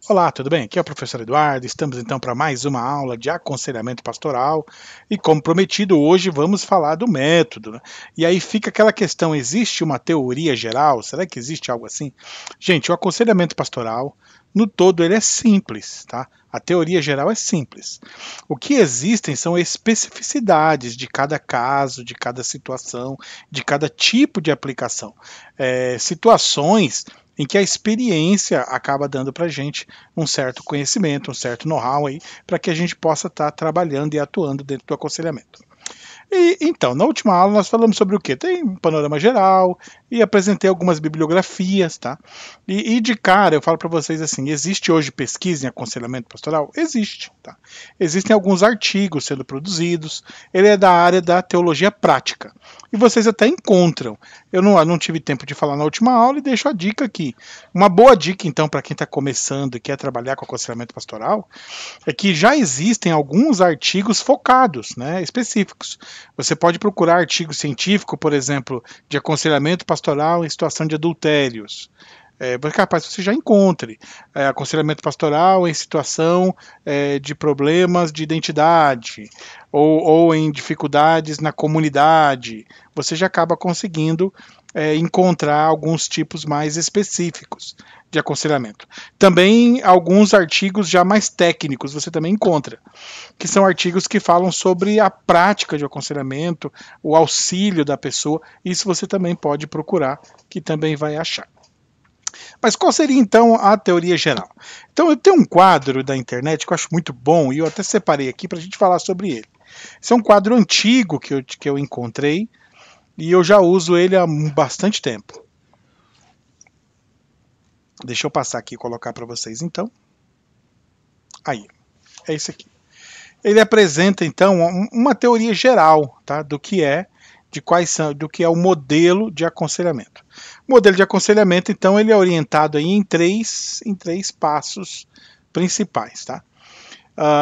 Olá, tudo bem? Aqui é o professor Eduardo. Estamos então para mais uma aula de aconselhamento pastoral e, como prometido, hoje vamos falar do método, né? E aí fica aquela questão: existe uma teoria geral? Será que existe algo assim? Gente, o aconselhamento pastoral, no todo, ele é simples, tá? A teoria geral é simples. O que existem são especificidades de cada caso, de cada situação, de cada tipo de aplicação. Situações em que a experiência acaba dando para a gente um certo conhecimento, um certo know-how aí, para que a gente possa estar trabalhando e atuando dentro do aconselhamento. E então, na última aula nós falamos sobre o quê? Tem um panorama geral e apresentei algumas bibliografias, tá? E de cara eu falo para vocês assim: existe hoje pesquisa em aconselhamento pastoral? Existe, tá? Existem alguns artigos sendo produzidos. Ele é da área da teologia prática. E vocês até encontram. Eu não tive tempo de falar na última aula e deixo a dica aqui. Uma boa dica, então, para quem está começando e quer trabalhar com aconselhamento pastoral, é que já existem alguns artigos focados, né, específicos. Você pode procurar artigo científico, por exemplo, de aconselhamento pastoral em situação de adultérios. Capaz que você já encontre aconselhamento pastoral em situação de problemas de identidade ou em dificuldades na comunidade. Você já acaba conseguindo encontrar alguns tipos mais específicos de aconselhamento. Também alguns artigos já mais técnicos você também encontra, que são artigos que falam sobre a prática de aconselhamento, o auxílio da pessoa. Isso você também pode procurar, que também vai achar. Mas qual seria então a teoria geral? Então eu tenho um quadro da internet que eu acho muito bom e eu até separei aqui para a gente falar sobre ele. Esse é um quadro antigo que eu encontrei e eu já uso ele há bastante tempo. Deixa eu passar aqui e colocar para vocês então. Aí, é esse aqui. Ele apresenta então uma teoria geral, tá, do que é o modelo de aconselhamento. O modelo de aconselhamento, então, ele é orientado aí em três passos principais, tá?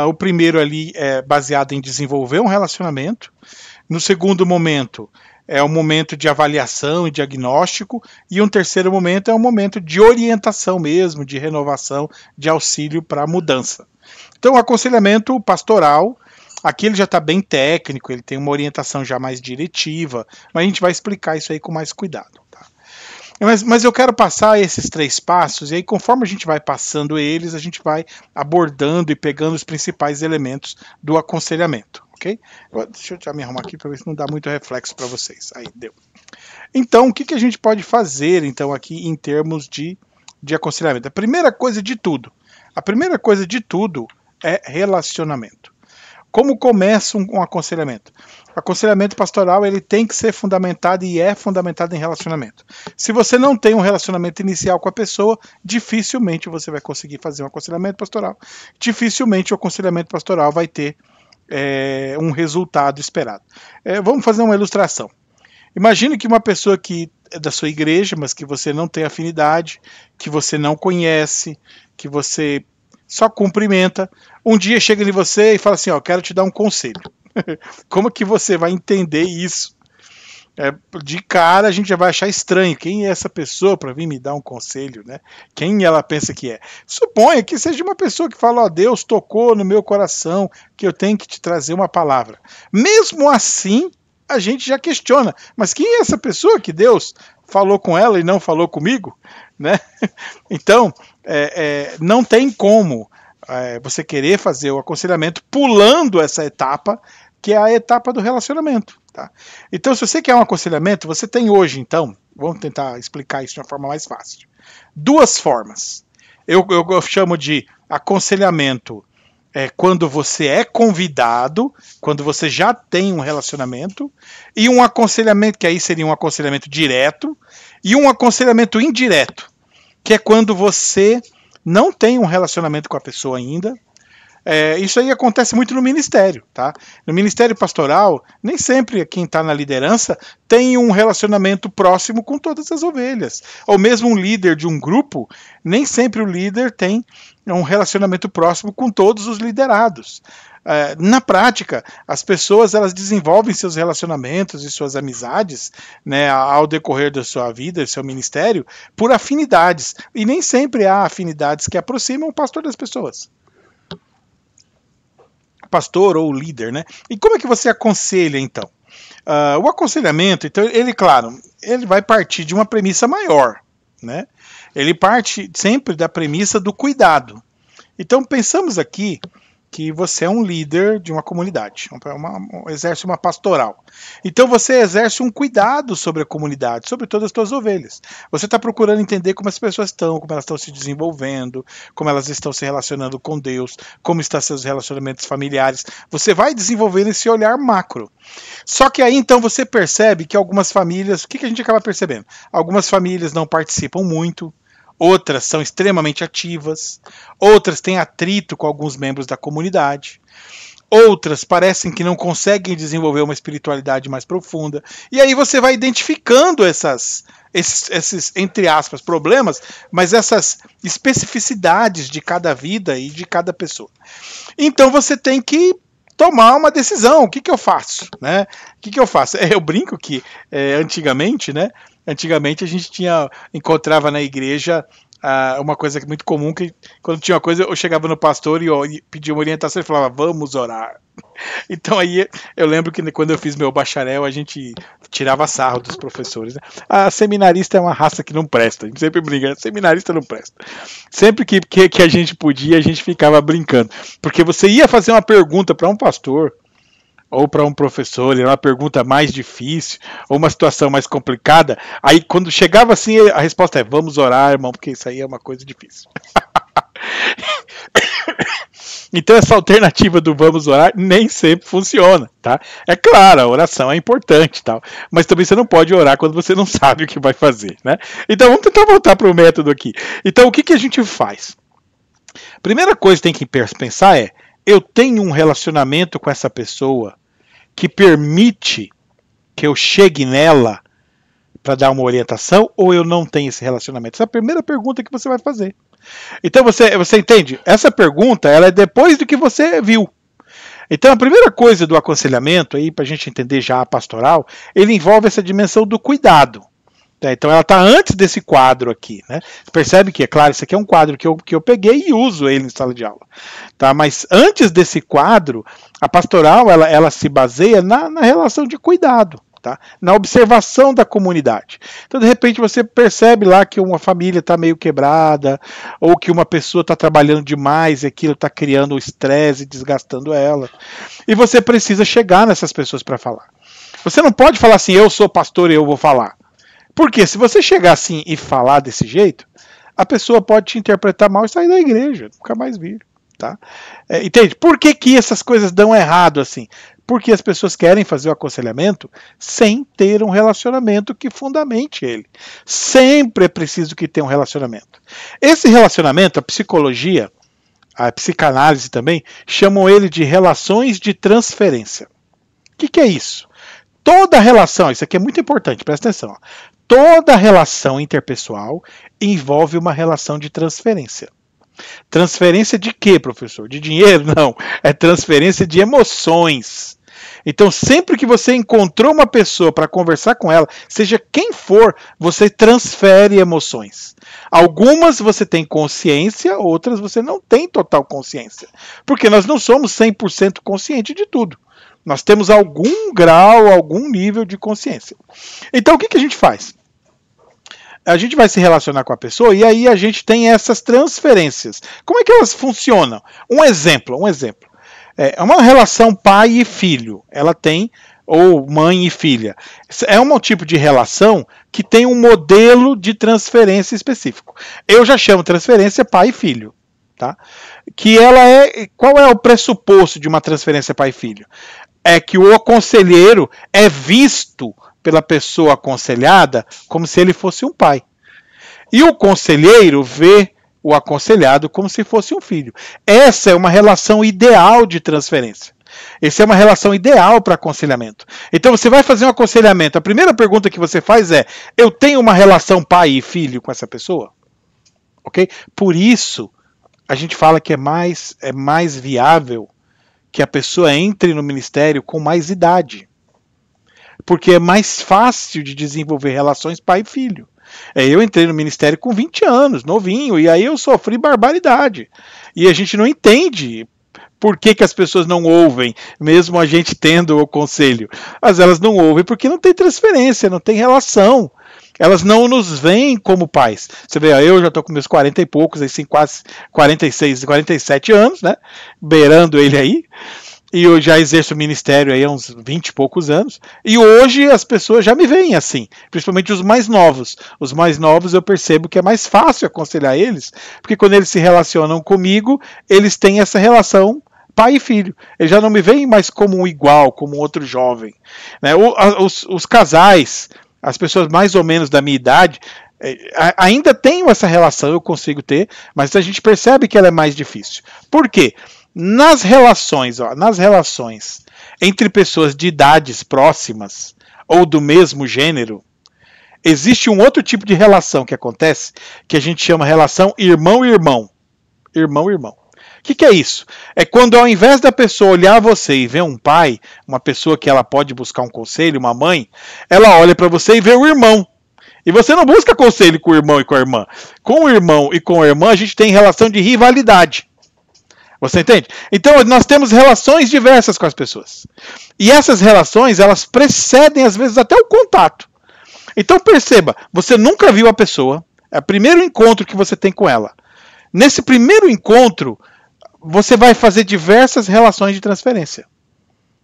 O primeiro ali é baseado em desenvolver um relacionamento. No segundo momento é o momento de avaliação e diagnóstico, e um terceiro momento é um momento de orientação mesmo, de renovação, de auxílio para a mudança. Então, o aconselhamento pastoral, aqui ele já está bem técnico, ele tem uma orientação já mais diretiva, mas a gente vai explicar isso aí com mais cuidado. Tá? Mas eu quero passar esses três passos, e aí conforme a gente vai passando eles, a gente vai abordando e pegando os principais elementos do aconselhamento. Okay? Deixa eu já me arrumar aqui para ver se não dá muito reflexo para vocês. Aí, deu. Então, o que a gente pode fazer então aqui em termos de aconselhamento? A primeira coisa de tudo é relacionamento. Como começa um aconselhamento? O aconselhamento pastoral ele tem que ser fundamentado e é fundamentado em relacionamento. Se você não tem um relacionamento inicial com a pessoa, dificilmente você vai conseguir fazer um aconselhamento pastoral. Dificilmente o aconselhamento pastoral vai ter um resultado esperado. Vamos fazer uma ilustração. Imagine que uma pessoa que é da sua igreja, mas que você não tem afinidade, que você não conhece, que você só cumprimenta, um dia chega em você e fala assim, ó, quero te dar um conselho. Como que você vai entender isso? De cara a gente já vai achar estranho. Quem é essa pessoa para vir me dar um conselho, né? Quem ela pensa que é? Suponha que seja uma pessoa que fala, ó, Deus tocou no meu coração que eu tenho que te trazer uma palavra. Mesmo assim, a gente já questiona, mas quem é essa pessoa que Deus falou com ela e não falou comigo? Né? Então, não tem como você querer fazer o aconselhamento pulando essa etapa, que é a etapa do relacionamento. Tá? Então, se você quer um aconselhamento, você tem hoje, então, vamos tentar explicar isso de uma forma mais fácil. Duas formas. Eu chamo de aconselhamento quando você é convidado, quando você já tem um relacionamento, e um aconselhamento, que aí seria um aconselhamento direto, e um aconselhamento indireto, que é quando você não tem um relacionamento com a pessoa ainda, Isso aí acontece muito no ministério, tá? No ministério pastoral, nem sempre quem está na liderança tem um relacionamento próximo com todas as ovelhas. Ou mesmo um líder de um grupo, nem sempre o líder tem um relacionamento próximo com todos os liderados. Na prática, as pessoas elas desenvolvem seus relacionamentos e suas amizades, né, ao decorrer da sua vida, do seu ministério, por afinidades. E nem sempre há afinidades que aproximam o pastor das pessoas. Pastor ou líder, né? E como é que você aconselha, então? O aconselhamento, então, ele vai partir de uma premissa maior, né? Ele parte sempre da premissa do cuidado. Então, pensamos aqui que você é um líder de uma comunidade, exerce uma pastoral. Então você exerce um cuidado sobre a comunidade, sobre todas as suas ovelhas. Você está procurando entender como as pessoas estão, como elas estão se desenvolvendo, como elas estão se relacionando com Deus, como estão seus relacionamentos familiares. Você vai desenvolvendo esse olhar macro. Só que aí então você percebe que algumas famílias, o que a gente acaba percebendo? Algumas famílias não participam muito, outras são extremamente ativas, outras têm atrito com alguns membros da comunidade, outras parecem que não conseguem desenvolver uma espiritualidade mais profunda. E aí você vai identificando esses, entre aspas, problemas, mas essas especificidades de cada vida e de cada pessoa. Então você tem que tomar uma decisão. O que eu faço? Né? O que eu faço? Eu brinco que antigamente, né? Antigamente a gente encontrava na igreja uma coisa muito comum, que quando tinha uma coisa eu chegava no pastor e pedia uma orientação e falava, vamos orar. Então aí eu lembro que quando eu fiz meu bacharel a gente tirava sarro dos professores, né? A seminarista é uma raça que não presta, a gente sempre brinca, seminarista não presta. Sempre que a gente podia a gente ficava brincando, porque você ia fazer uma pergunta para um pastor ou para um professor, era uma pergunta mais difícil, ou uma situação mais complicada, aí quando chegava assim, a resposta é, vamos orar, irmão, porque isso aí é uma coisa difícil. Então essa alternativa do vamos orar nem sempre funciona, tá? É claro, a oração é importante, tal, mas também você não pode orar quando você não sabe o que vai fazer, né? Então vamos tentar voltar para o método aqui. Então o que a gente faz? Primeira coisa que tem que pensar é, eu tenho um relacionamento com essa pessoa que permite que eu chegue nela para dar uma orientação, ou eu não tenho esse relacionamento? Essa é a primeira pergunta que você vai fazer. Então você entende? Essa pergunta ela é depois do que você viu. Então a primeira coisa do aconselhamento, aí para a gente entender já a pastoral, ele envolve essa dimensão do cuidado. Então ela está antes desse quadro aqui, né? Percebe que, é claro, isso aqui é um quadro que eu peguei e uso ele em sala de aula. Tá? Mas antes desse quadro, a pastoral ela se baseia na relação de cuidado, tá? Na observação da comunidade. Então, de repente, você percebe lá que uma família está meio quebrada, ou que uma pessoa está trabalhando demais e aquilo está criando estresse e desgastando ela. E você precisa chegar nessas pessoas para falar. Você não pode falar assim, eu sou pastor e eu vou falar. Porque se você chegar assim e falar desse jeito, a pessoa pode te interpretar mal e sair da igreja, nunca mais vir. Tá? Entende? Por que essas coisas dão errado assim? Porque as pessoas querem fazer o aconselhamento sem ter um relacionamento que fundamente ele. Sempre é preciso que tenha um relacionamento. Esse relacionamento, a psicologia, a psicanálise também, chamam ele de relações de transferência. O que é isso? Toda relação, isso aqui é muito importante, presta atenção. Ó. Toda relação interpessoal envolve uma relação de transferência. Transferência de quê, professor? De dinheiro? Não. É transferência de emoções. Então, sempre que você encontrou uma pessoa para conversar com ela, seja quem for, você transfere emoções. Algumas você tem consciência, outras você não tem total consciência. Porque nós não somos 100% conscientes de tudo. Nós temos algum grau, algum nível de consciência. Então, o que a gente faz? A gente vai se relacionar com a pessoa e aí a gente tem essas transferências. Como é que elas funcionam? Um exemplo. É uma relação pai e filho. Ela tem, ou mãe e filha. É um tipo de relação que tem um modelo de transferência específico. Eu já chamo transferência pai e filho. Tá? Que ela qual é o pressuposto de uma transferência pai e filho? É que o conselheiro é visto pela pessoa aconselhada como se ele fosse um pai. E o conselheiro vê o aconselhado como se fosse um filho. Essa é uma relação ideal de transferência. Essa é uma relação ideal para aconselhamento. Então você vai fazer um aconselhamento. A primeira pergunta que você faz é: eu tenho uma relação pai e filho com essa pessoa? Ok? Por isso, a gente fala que é mais viável que a pessoa entre no ministério com mais idade. Porque é mais fácil de desenvolver relações pai e filho. Eu entrei no ministério com 20 anos, novinho, e aí eu sofri barbaridade. E a gente não entende por que as pessoas não ouvem, mesmo a gente tendo o conselho. Mas elas não ouvem porque não tem transferência, não tem relação. Elas não nos veem como pais. Você vê, eu já estou com meus 40 e poucos, assim, quase 46, 47 anos, né? Beirando ele aí. E eu já exerço o ministério aí há uns 20 e poucos anos. E hoje as pessoas já me veem assim, principalmente os mais novos. Os mais novos eu percebo que é mais fácil aconselhar eles, porque quando eles se relacionam comigo, eles têm essa relação pai e filho. Eles já não me veem mais como um igual, como um outro jovem. Né? Os casais, as pessoas mais ou menos da minha idade, ainda têm essa relação, eu consigo ter, mas a gente percebe que ela é mais difícil. Por quê? Nas relações entre pessoas de idades próximas ou do mesmo gênero, existe um outro tipo de relação que acontece, que a gente chama relação irmão-irmão. Irmão-irmão. O que é isso? É quando ao invés da pessoa olhar você e ver um pai, uma pessoa que ela pode buscar um conselho, uma mãe, ela olha para você e vê o irmão. E você não busca conselho com o irmão e com a irmã. Com o irmão e com a irmã a gente tem relação de rivalidade. Você entende? Então nós temos relações diversas com as pessoas. E essas relações, elas precedem às vezes até o contato. Então perceba, você nunca viu a pessoa, é o primeiro encontro que você tem com ela. Nesse primeiro encontro, você vai fazer diversas relações de transferência.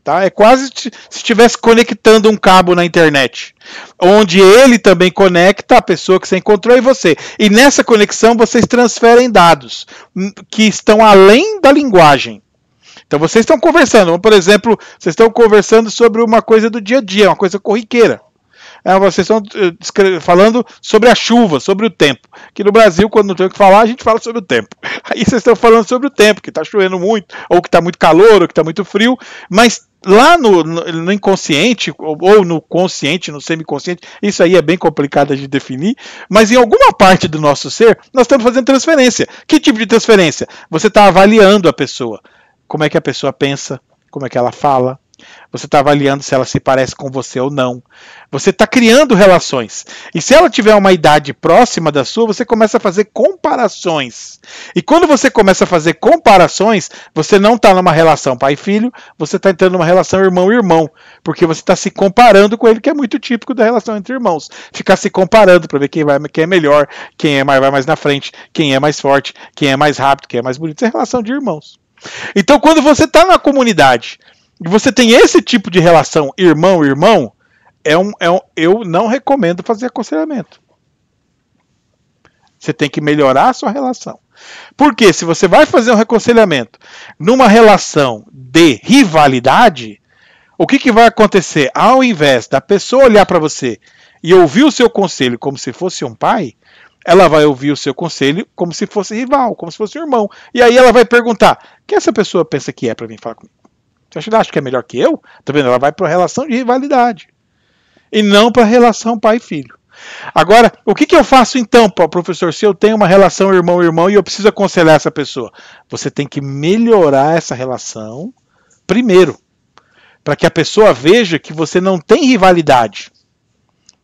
Tá? É quase se estivesse conectando um cabo na internet, onde ele também conecta a pessoa que você encontrou e você. E nessa conexão vocês transferem dados que estão além da linguagem. Então vocês estão conversando, por exemplo, vocês estão conversando sobre uma coisa do dia a dia, uma coisa corriqueira. Vocês estão falando sobre a chuva, sobre o tempo. Aqui no Brasil, quando não tem o que falar, a gente fala sobre o tempo. Aí vocês estão falando sobre o tempo, que está chovendo muito, ou que está muito calor, ou que está muito frio, mas lá no inconsciente, ou no consciente, no semiconsciente, isso aí é bem complicado de definir, mas em alguma parte do nosso ser, nós estamos fazendo transferência. Que tipo de transferência? Você está avaliando a pessoa. Como é que a pessoa pensa, como é que ela fala. Você está avaliando se ela se parece com você ou não. Você está criando relações. E se ela tiver uma idade próxima da sua, você começa a fazer comparações. E quando você começa a fazer comparações, você não está numa relação pai-filho, você está entrando numa relação irmão-irmão. Porque você está se comparando com ele, que é muito típico da relação entre irmãos. Ficar se comparando para ver quem é melhor, quem vai mais na frente, quem é mais forte, quem é mais rápido, quem é mais bonito. Isso é relação de irmãos. Então, quando você está na comunidade e você tem esse tipo de relação irmão-irmão, eu não recomendo fazer aconselhamento. Você tem que melhorar a sua relação. Porque se você vai fazer um aconselhamento numa relação de rivalidade, o que vai acontecer? Ao invés da pessoa olhar para você e ouvir o seu conselho como se fosse um pai, ela vai ouvir o seu conselho como se fosse rival, como se fosse um irmão. E aí ela vai perguntar: quem essa pessoa pensa que é para vir falar comigo? Você acha que é melhor que eu? Tá vendo? Ela vai para a relação de rivalidade. E não para a relação pai e filho. Agora, o que eu faço então, professor, se eu tenho uma relação irmão-irmão e eu preciso aconselhar essa pessoa? Você tem que melhorar essa relação primeiro. Para que a pessoa veja que você não tem rivalidade.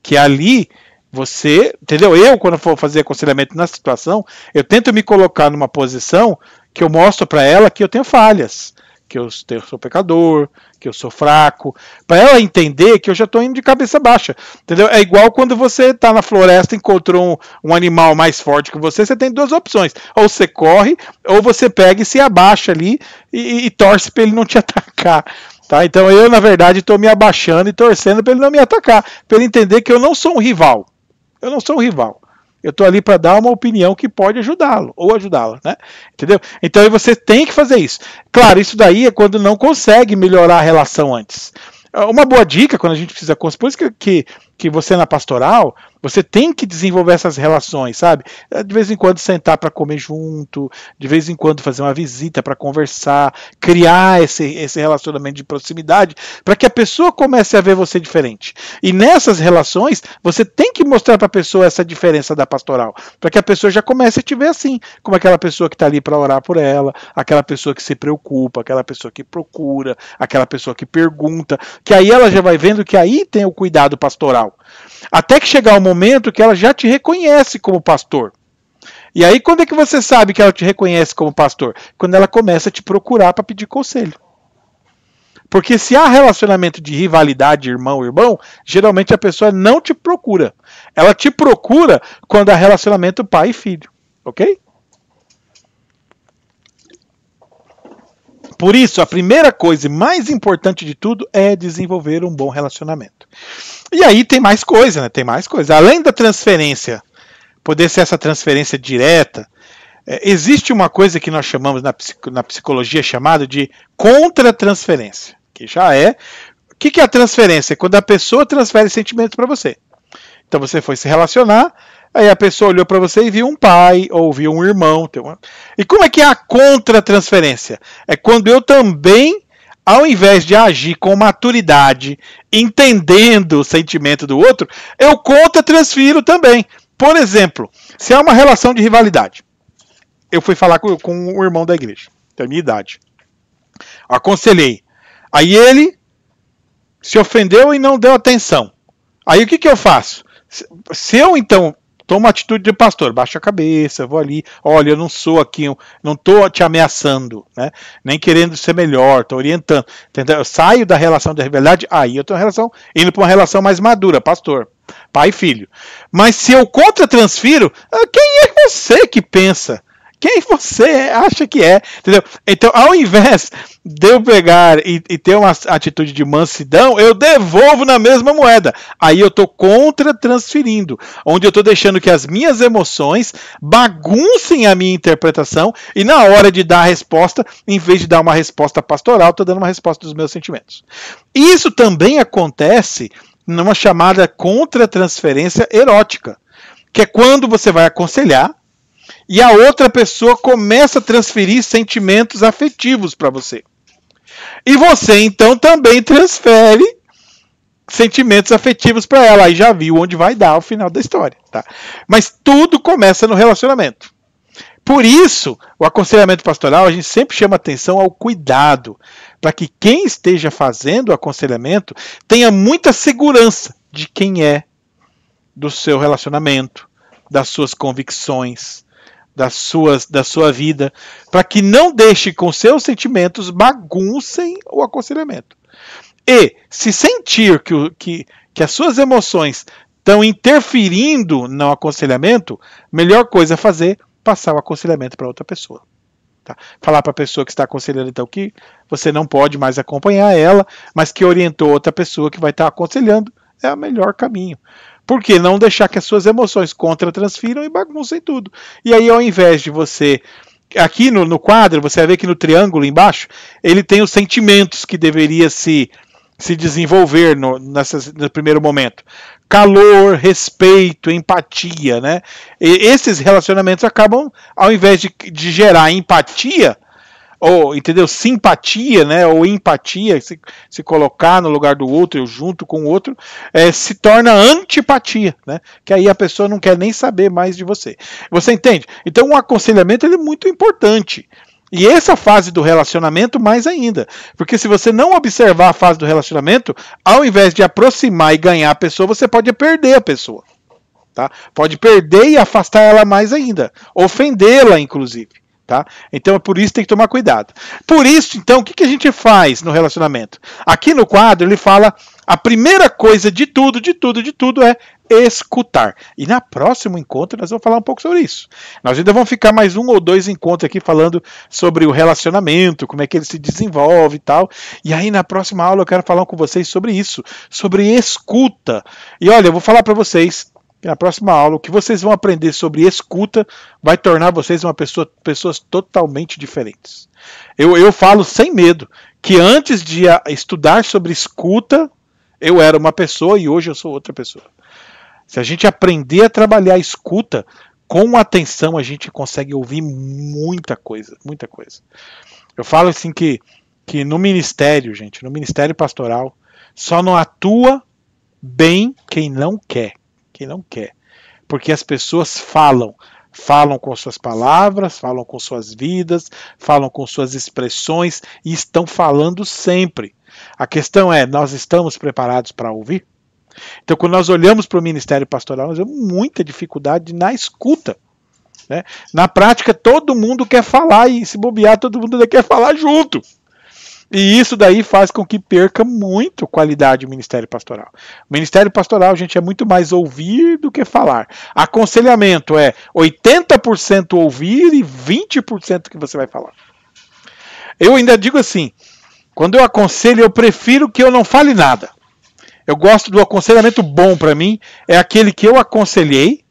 Que ali você, entendeu? Eu, quando for fazer aconselhamento na situação, eu tento me colocar numa posição que eu mostro para ela que eu tenho falhas. Que eu sou pecador, que eu sou fraco, para ela entender que eu já estou indo de cabeça baixa, entendeu? É igual quando você está na floresta e encontrou um animal mais forte que você tem duas opções, ou você corre, ou você pega e se abaixa ali e torce para ele não te atacar, tá? Então eu, na verdade, estou me abaixando e torcendo para ele não me atacar, para ele entender que eu não sou um rival, eu não sou um rival. Eu estou ali para dar uma opinião que pode ajudá-lo ou ajudá-la, né? Entendeu? Então aí você tem que fazer isso. Claro, isso daí é quando não consegue melhorar a relação antes. Uma boa dica quando a gente precisa, por isso que que você na pastoral, você tem que desenvolver essas relações, sabe? De vez em quando sentar para comer junto, de vez em quando fazer uma visita para conversar, criar esse relacionamento de proximidade, para que a pessoa comece a ver você diferente. E nessas relações, você tem que mostrar para a pessoa essa diferença da pastoral, para que a pessoa já comece a te ver assim, como aquela pessoa que está ali para orar por ela, aquela pessoa que se preocupa, aquela pessoa que procura, aquela pessoa que pergunta, que aí ela já vai vendo que aí tem o cuidado pastoral. Até que chegar o momento que ela já te reconhece como pastor. E aí quando é que você sabe que ela te reconhece como pastor? Quando ela começa a te procurar para pedir conselho. Porque se há relacionamento de rivalidade irmão-irmão, geralmente a pessoa não te procura. Ela te procura quando há relacionamento pai e filho. Ok? Por isso, a primeira coisa e mais importante de tudo é desenvolver um bom relacionamento. E aí tem mais coisa, né? Tem mais coisa. Além da transferência, poder ser essa transferência direta, existe uma coisa que nós chamamos na psicologia chamada de contra-transferência. Que já é... O que é a transferência? É quando a pessoa transfere sentimentos para você. Então você foi se relacionar, aí a pessoa olhou para você e viu um pai, ou viu um irmão. E como é que é a contra-transferência? É quando eu também, ao invés de agir com maturidade, entendendo o sentimento do outro, eu contra-transfiro também. Por exemplo, se há uma relação de rivalidade, eu fui falar com o irmão da igreja, da minha idade. Aconselhei. Aí ele se ofendeu e não deu atenção. Aí o que eu faço? Se eu, então, tomo uma atitude de pastor, baixo a cabeça, vou ali, olha, eu não sou aqui, não estou te ameaçando, né? Nem querendo ser melhor, estou orientando. Entendeu? Eu saio da relação de rivalidade, aí eu estou indo para uma relação mais madura, pastor, pai e filho. Mas se eu contra-transfiro, quem é você que pensa? Quem você acha que é? Entendeu? Então, ao invés de eu pegar e ter uma atitude de mansidão, eu devolvo na mesma moeda. Aí eu estou contra-transferindo, onde eu estou deixando que as minhas emoções baguncem a minha interpretação e na hora de dar a resposta, em vez de dar uma resposta pastoral, estou dando uma resposta dos meus sentimentos. Isso também acontece numa chamada contra-transferência erótica, que é quando você vai aconselhar e a outra pessoa começa a transferir sentimentos afetivos para você. E você, então, também transfere sentimentos afetivos para ela. Aí já viu onde vai dar o final da história. Tá? Mas tudo começa no relacionamento. Por isso, o aconselhamento pastoral, a gente sempre chama atenção ao cuidado, para que quem esteja fazendo o aconselhamento tenha muita segurança de quem é, do seu relacionamento, das suas convicções, da sua vida, para que não deixe com seus sentimentos baguncem o aconselhamento. E se sentir que as suas emoções estão interferindo no aconselhamento, melhor coisa a fazer, passar o aconselhamento para outra pessoa. Tá? Falar para a pessoa que está aconselhando então que você não pode mais acompanhar ela, mas que orientou outra pessoa que vai estar aconselhando, é o melhor caminho. Por que não deixar que as suas emoções contra-transfiram e baguncem tudo? E aí, ao invés de você... Aqui no quadro, você vai ver que no triângulo embaixo, ele tem os sentimentos que deveria se desenvolver no primeiro momento. Calor, respeito, empatia, né? E esses relacionamentos acabam, ao invés de gerar empatia, ou, entendeu? Simpatia, né? Ou empatia, se colocar no lugar do outro, eu junto com o outro, se torna antipatia, né? Que aí a pessoa não quer nem saber mais de você. Você entende? Então o aconselhamento ele é muito importante. E essa fase do relacionamento mais ainda. Porque se você não observar a fase do relacionamento, ao invés de aproximar e ganhar a pessoa, você pode perder a pessoa. Tá? Pode perder e afastar ela mais ainda. Ofendê-la, inclusive. Tá? Então é por isso que tem que tomar cuidado. Por isso, então, o que a gente faz no relacionamento? Aqui no quadro ele fala a primeira coisa de tudo é escutar. E na próximo encontro nós vamos falar um pouco sobre isso. Nós ainda vamos ficar mais 1 ou 2 encontros aqui falando sobre o relacionamento, como é que ele se desenvolve e tal. E aí na próxima aula eu quero falar com vocês sobre isso, sobre escuta. E olha, eu vou falar para vocês na próxima aula, o que vocês vão aprender sobre escuta vai tornar vocês pessoas totalmente diferentes. Eu falo sem medo que antes de estudar sobre escuta, Eu era uma pessoa e hoje eu sou outra pessoa. Se a gente aprender a trabalhar a escuta com atenção, a gente consegue ouvir muita coisa, muita coisa. Eu falo assim que no ministério, gente, no ministério pastoral, só não atua bem quem não quer. Quem não quer. Porque as pessoas falam com suas palavras, falam com suas vidas, falam com suas expressões e estão falando sempre. A questão é, nós estamos preparados para ouvir? Então, quando nós olhamos para o ministério pastoral, nós temos muita dificuldade na escuta. Né? Na prática, todo mundo quer falar e se bobear, todo mundo quer falar junto. E isso daí faz com que perca muito qualidade o ministério pastoral. O ministério pastoral, gente, é muito mais ouvir do que falar. Aconselhamento é 80% ouvir e 20% que você vai falar. Eu ainda digo assim, quando eu aconselho, eu prefiro que eu não fale nada. Eu gosto do aconselhamento bom para mim, é aquele que eu aconselhei,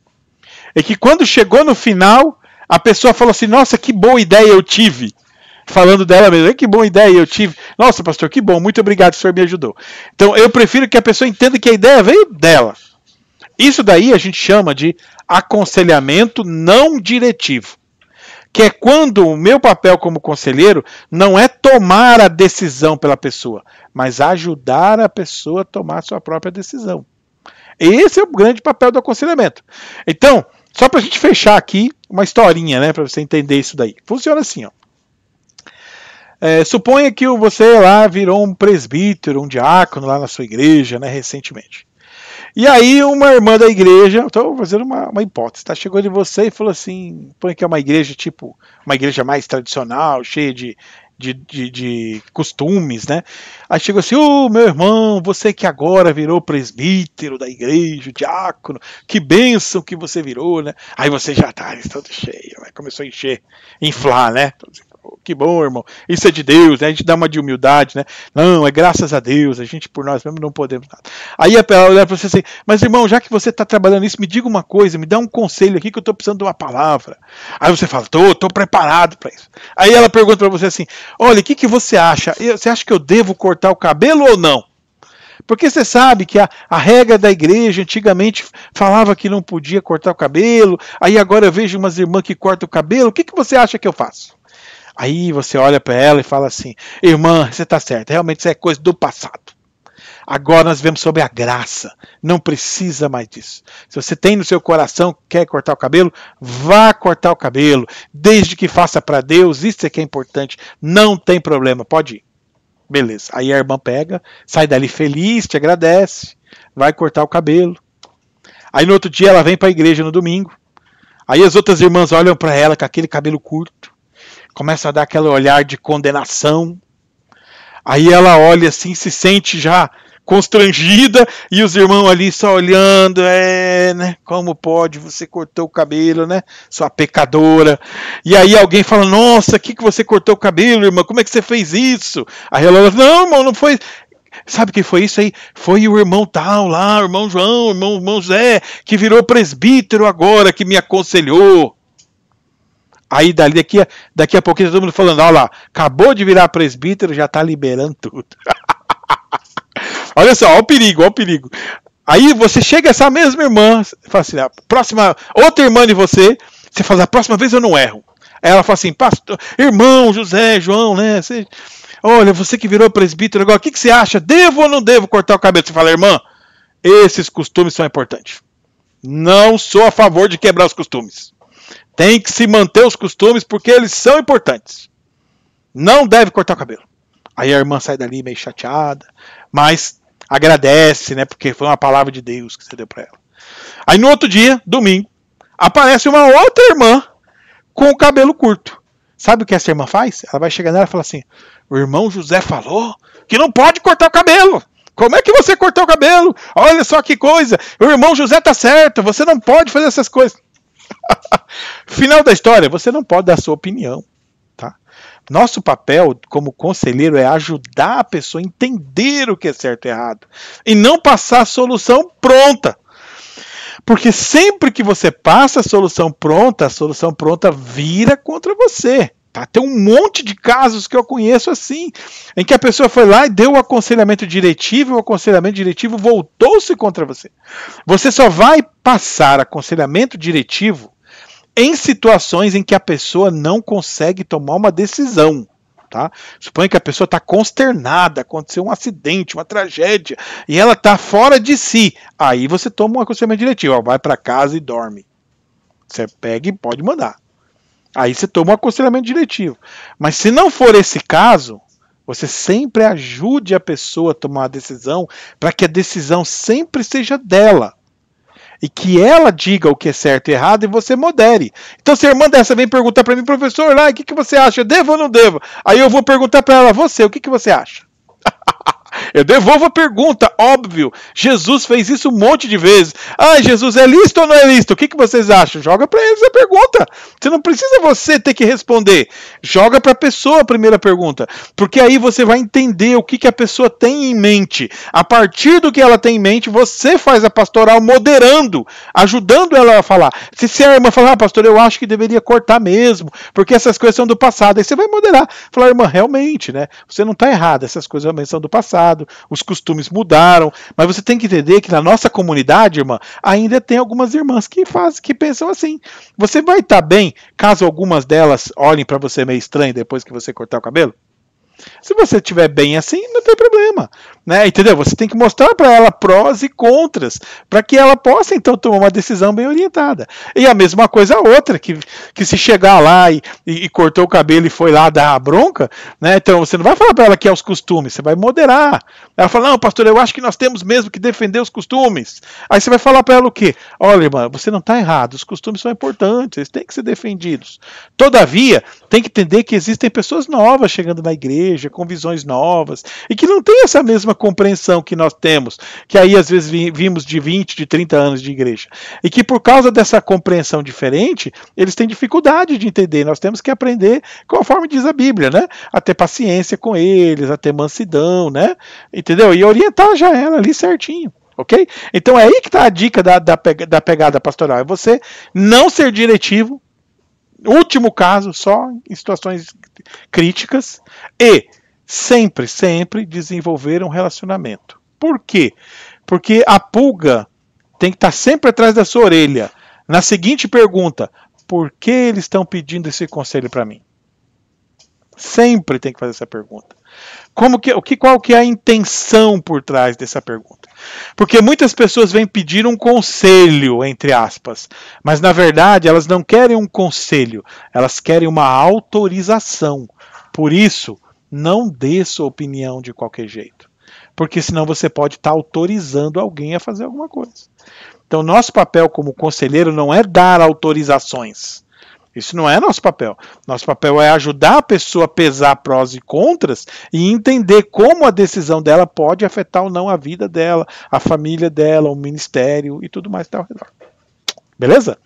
e que quando chegou no final, a pessoa falou assim, nossa, que boa ideia eu tive. Falando dela mesmo, que boa ideia eu tive. Nossa, pastor, que bom, muito obrigado, o senhor me ajudou. Então, eu prefiro que a pessoa entenda que a ideia veio dela. Isso daí a gente chama de aconselhamento não diretivo. Que é quando o meu papel como conselheiro não é tomar a decisão pela pessoa, mas ajudar a pessoa a tomar a sua própria decisão. Esse é o grande papel do aconselhamento. Então, só para a gente fechar aqui uma historinha, né, para você entender isso daí. Funciona assim, ó. Suponha que você lá virou um presbítero, um diácono lá na sua igreja, né, recentemente. E aí uma irmã da igreja, estou fazendo uma hipótese, tá? Chegou de você e falou assim, põe que é uma igreja tipo, uma igreja mais tradicional, cheia de costumes, né? Aí chegou assim, meu irmão, você que agora virou presbítero da igreja, diácono, que bênção que você virou, né? Aí você já tá todo cheio, né? Começou a encher, inflar, né? Que bom, irmão, isso é de Deus, né? A gente dá uma de humildade, né? Não, é graças a Deus, a gente por nós mesmo não podemos nada. Aí ela olha para você assim, mas irmão, já que você está trabalhando nisso, me diga uma coisa, me dá um conselho aqui que eu estou precisando de uma palavra. Aí você fala, tô preparado para isso. Aí ela pergunta para você assim, olha, o que você acha? Você acha que eu devo cortar o cabelo ou não? Porque você sabe que a regra da igreja antigamente falava que não podia cortar o cabelo, aí agora eu vejo umas irmãs que cortam o cabelo, o que você acha que eu faço? Aí você olha para ela e fala assim, irmã, você está certa, realmente isso é coisa do passado. Agora nós vemos sobre a graça, não precisa mais disso. Se você tem no seu coração, quer cortar o cabelo, vá cortar o cabelo, desde que faça para Deus, isso é que é importante, não tem problema, pode ir. Beleza, aí a irmã pega, sai dali feliz, te agradece, vai cortar o cabelo. Aí no outro dia ela vem para a igreja no domingo, aí as outras irmãs olham para ela com aquele cabelo curto, começa a dar aquele olhar de condenação. Aí ela olha assim, se sente já constrangida, e os irmãos ali só olhando, né? Como pode, você cortou o cabelo, né? Sua pecadora. E aí alguém fala, nossa, que você cortou o cabelo, irmã? Como é que você fez isso? Aí ela fala, não, irmão, não foi... Sabe quem foi isso aí? Foi o irmão tal lá, o irmão João, o irmão Zé, que virou presbítero agora, que me aconselhou. Aí daqui a pouquinho todo mundo falando, olha lá, acabou de virar presbítero, já está liberando tudo. Olha só, olha o perigo, olha o perigo. Aí você chega essa mesma irmã, fala assim, outra irmã de você fala, a próxima vez eu não erro. Aí ela fala assim, pastor, irmão, José, João, né? Olha, você que virou presbítero agora, o que você acha? Devo ou não devo cortar o cabelo? Você fala, irmã, esses costumes são importantes. Não sou a favor de quebrar os costumes. Tem que se manter os costumes porque eles são importantes. Não deve cortar o cabelo. Aí a irmã sai dali meio chateada, mas agradece, né? Porque foi uma palavra de Deus que você deu para ela. Aí no outro dia, domingo, aparece uma outra irmã com o cabelo curto. Sabe o que essa irmã faz? Ela vai chegar nela e fala assim, o irmão José falou que não pode cortar o cabelo. Como é que você cortou o cabelo? Olha só que coisa. O irmão José tá certo, você não pode fazer essas coisas. Final da história, você não pode dar a sua opinião, tá? Nosso papel como conselheiro é ajudar a pessoa a entender o que é certo e errado e não passar a solução pronta, porque sempre que você passa a solução pronta vira contra você. Tá? Tem um monte de casos que eu conheço assim, em que a pessoa foi lá e deu o aconselhamento diretivo, e o aconselhamento diretivo voltou-se contra você. Você só vai passar aconselhamento diretivo em situações em que a pessoa não consegue tomar uma decisão. Tá? Suponha que a pessoa está consternada, aconteceu um acidente, uma tragédia, e ela está fora de si. Aí você toma um aconselhamento diretivo, ó, vai para casa e dorme. Você pega e pode mandar. Aí você toma um aconselhamento diretivo. Mas se não for esse caso, você sempre ajude a pessoa a tomar a decisão para que a decisão sempre seja dela. E que ela diga o que é certo e errado e você modere. Então se a irmã dessa vem perguntar para mim, professor, o que você acha? Eu devo ou não devo? Aí eu vou perguntar para ela, você, o que você acha? Eu devolvo a pergunta, óbvio. Jesus fez isso um monte de vezes. Jesus, é lícito ou não é lícito? O que vocês acham? Joga para eles a pergunta. Você não precisa você ter que responder. Joga para a pessoa a primeira pergunta. Porque aí você vai entender o que a pessoa tem em mente. A partir do que ela tem em mente, você faz a pastoral moderando, ajudando ela a falar. Se a irmã falar, pastor, eu acho que deveria cortar mesmo, porque essas coisas são do passado. Aí você vai moderar. Falar, irmã, realmente, né? Você não está errada, essas coisas realmente são do passado. Os costumes mudaram, mas você tem que entender que na nossa comunidade, irmã, ainda tem algumas irmãs que pensam assim. Você vai estar bem caso algumas delas olhem para você meio estranho depois que você cortar o cabelo? Se você estiver bem assim, não tem problema, né? Entendeu? Você tem que mostrar para ela prós e contras, para que ela possa então tomar uma decisão bem orientada. E a mesma coisa a outra, que se chegar lá e cortou o cabelo e foi lá dar a bronca, né? Então você não vai falar para ela que é os costumes, você vai moderar. Ela fala, não, pastor, eu acho que nós temos mesmo que defender os costumes. Aí você vai falar para ela o quê? Olha, irmã, você não está errado, os costumes são importantes, eles têm que ser defendidos. Todavia, tem que entender que existem pessoas novas chegando na igreja, com visões novas, e que não tem essa mesma compreensão que nós temos, que aí às vezes vimos de 20, de 30 anos de igreja, e que por causa dessa compreensão diferente, eles têm dificuldade de entender. Nós temos que aprender, conforme diz a Bíblia, né? A ter paciência com eles, a ter mansidão, né? Entendeu? E orientar já ela ali certinho. Ok? Então é aí que está a dica da pegada pastoral, é você não ser diretivo, último caso, só em situações críticas, e sempre desenvolver um relacionamento. Por quê? Porque a pulga tem que estar sempre atrás da sua orelha. Na seguinte pergunta, por que eles estão pedindo esse conselho para mim? Sempre tem que fazer essa pergunta. Qual que é a intenção por trás dessa pergunta? Porque muitas pessoas vêm pedir um conselho, entre aspas, mas na verdade elas não querem um conselho, elas querem uma autorização. Por isso, não dê sua opinião de qualquer jeito, porque senão você pode estar autorizando alguém a fazer alguma coisa. Então, nosso papel como conselheiro não é dar autorizações. Isso não é nosso papel. Nosso papel é ajudar a pessoa a pesar prós e contras e entender como a decisão dela pode afetar ou não a vida dela, a família dela, o ministério e tudo mais que está ao redor. Beleza?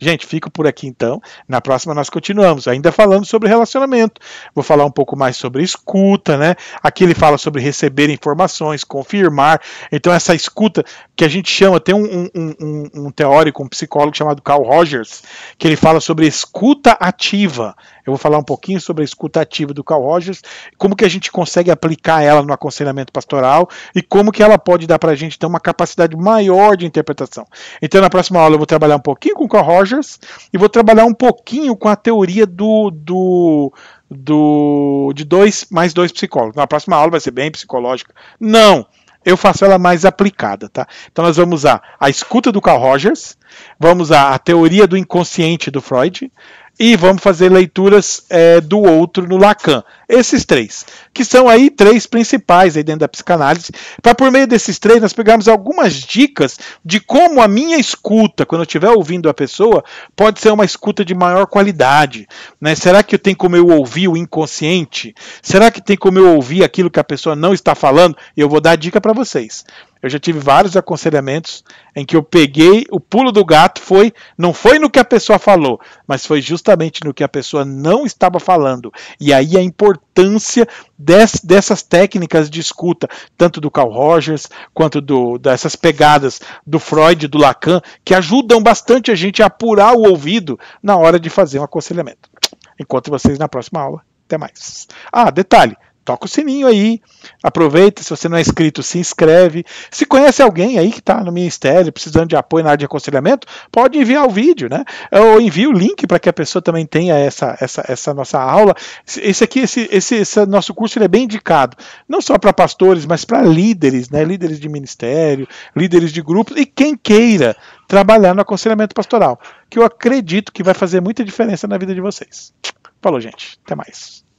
Gente, fico por aqui então. Na próxima nós continuamos, ainda falando sobre relacionamento. Vou falar um pouco mais sobre escuta, né? Aqui ele fala sobre receber informações, confirmar. Então essa escuta que a gente chama, tem um teórico, um psicólogo chamado Carl Rogers, que ele fala sobre escuta ativa. Eu vou falar um pouquinho sobre a escuta ativa do Carl Rogers, como que a gente consegue aplicar ela no aconselhamento pastoral e como que ela pode dar para a gente ter uma capacidade maior de interpretação. Então na próxima aula eu vou trabalhar um pouquinho com o Carl Rogers e vou trabalhar um pouquinho com a teoria de mais dois psicólogos. Na próxima aula vai ser bem psicológica. Não! Eu faço ela mais aplicada, tá? Então nós vamos usar a escuta do Carl Rogers, vamos usar a teoria do inconsciente do Freud e vamos fazer leituras do outro no Lacan. Esses três, que são aí três principais aí dentro da psicanálise, para por meio desses três nós pegarmos algumas dicas de como a minha escuta, quando eu estiver ouvindo a pessoa, pode ser uma escuta de maior qualidade, né? Será que tem como eu ouvir o inconsciente? Será que tem como eu ouvir aquilo que a pessoa não está falando? E eu vou dar a dica para vocês. Eu já tive vários aconselhamentos em que eu peguei, o pulo do gato não foi no que a pessoa falou, mas foi justamente no que a pessoa não estava falando. E aí a importância dessas técnicas de escuta, tanto do Carl Rogers, quanto dessas pegadas do Freud, do Lacan, que ajudam bastante a gente a apurar o ouvido na hora de fazer um aconselhamento. Encontro vocês na próxima aula. Até mais. Ah, detalhe, toca o sininho aí, aproveita, se você não é inscrito, se inscreve. Se conhece alguém aí que está no ministério, precisando de apoio na área de aconselhamento, pode enviar o vídeo, né? Ou envie o link para que a pessoa também tenha essa nossa aula. Esse nosso curso ele é bem indicado, não só para pastores, mas para líderes, né? Líderes de ministério, líderes de grupos e quem queira trabalhar no aconselhamento pastoral, que eu acredito que vai fazer muita diferença na vida de vocês. Falou, gente. Até mais.